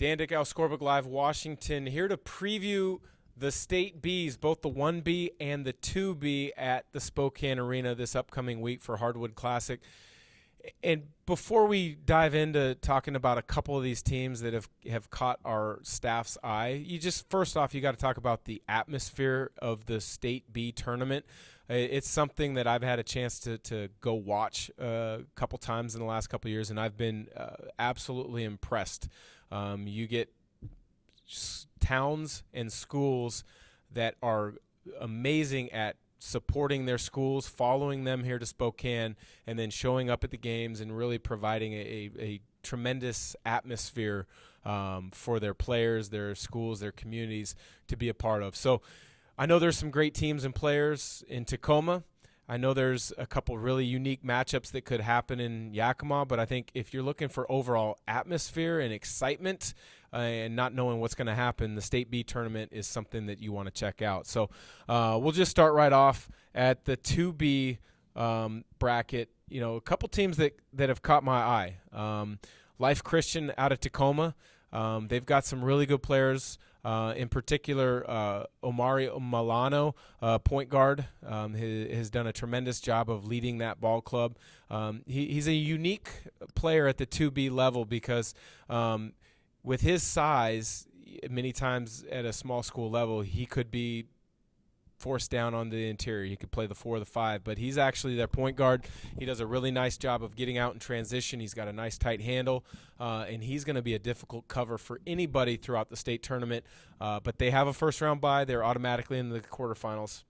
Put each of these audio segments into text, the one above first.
Dan Dickau, Scorebook Live, Washington, here to preview the State Bs, both the 1B and the 2B at the Spokane Arena this upcoming week for Hardwood Classic. And before we dive into talking about a couple of these teams that have caught our staff's eye, first off, you got to talk about the atmosphere of the State B tournament. It's something that I've had a chance to go watch a couple times in the last couple of years, and I've been absolutely impressed. You get towns and schools that are amazing at supporting their schools, following them here to Spokane, and then showing up at the games and really providing a tremendous atmosphere for their players, their schools, their communities to be a part of. So I know there's some great teams and players in Tacoma. I know there's a couple really unique matchups that could happen in Yakima, but I think if you're looking for overall atmosphere and excitement and not knowing what's going to happen, the State B tournament is something that you want to check out. So we'll just start right off at the 2B bracket. You know, a couple teams that have caught my eye. Life Christian out of Tacoma. They've got some really good players. In particular, Omari Milano, point guard, has done a tremendous job of leading that ball club. He's a unique player at the 2B level because with his size, many times at a small school level, he could be forced down on the interior. He could play the 4 or the 5, but he's actually their point guard. He does a really nice job of getting out in transition. He's got a nice tight handle, and he's going to be a difficult cover for anybody throughout the state tournament. But they have a first-round bye. They're automatically in the quarterfinals.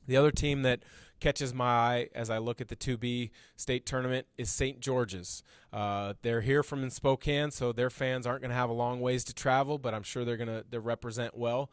The other team that catches my eye as I look at the 2B state tournament is St. George's. They're here from in Spokane, so their fans aren't going to have a long ways to travel, but I'm sure they're going to represent well.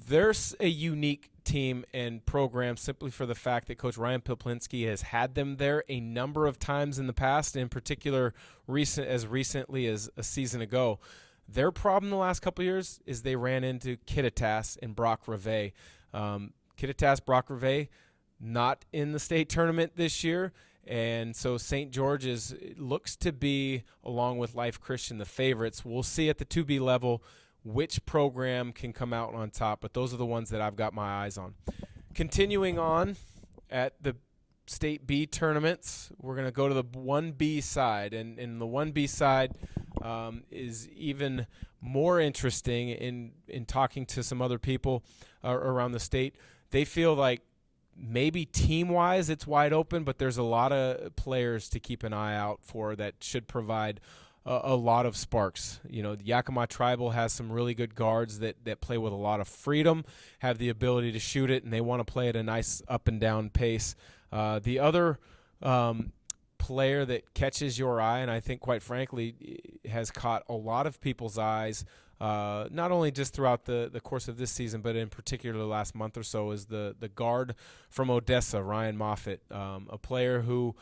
There's a unique team and program simply for the fact that Coach Ryan Piplinski has had them there a number of times in the past, in particular as recently as a season ago. Their problem the last couple of years is they ran into Kittitas and Brock Reve. Kittitas, Brock Reve, not in the state tournament this year, and so St. George's looks to be, along with Life Christian, the favorites. We'll see at the 2B level which program can come out on top, but those are the ones that I've got my eyes on. Continuing on at the State B tournaments, we're going to go to the 1B side, and the 1B side is even more interesting in talking to some other people around the state. They feel like maybe team-wise it's wide open, but there's a lot of players to keep an eye out for that should provide a lot of sparks. You know, the Yakima Tribal has some really good guards that play with a lot of freedom, have the ability to shoot it, and they want to play at a nice up and down pace. The other player that catches your eye, and I think quite frankly has caught a lot of people's eyes, not only just throughout the course of this season, but in particular the last month or so, is the guard from Odessa, Ryan Moffitt, a player who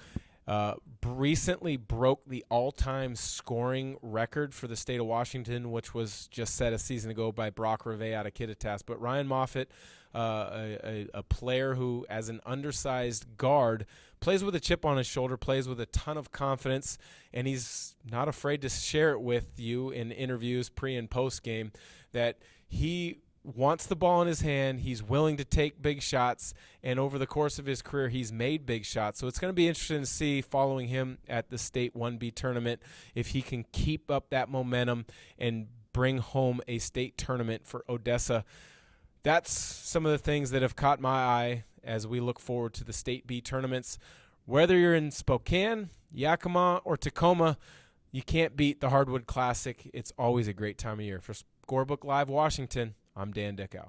recently broke the all-time scoring record for the state of Washington, which was just set a season ago by Brock Reve out of Kittitas. But Ryan Moffitt, a player who, as an undersized guard, plays with a chip on his shoulder, plays with a ton of confidence, and he's not afraid to share it with you in interviews pre- and post-game that he wants the ball in his hand, he's willing to take big shots, and over the course of his career, he's made big shots. So it's going to be interesting to see, following him at the State 1B tournament, if he can keep up that momentum and bring home a state tournament for Odessa. That's some of the things that have caught my eye as we look forward to the State B tournaments. Whether you're in Spokane, Yakima, or Tacoma, you can't beat the Hardwood Classic. It's always a great time of year. For Scorebook Live Washington, I'm Dan Dickau.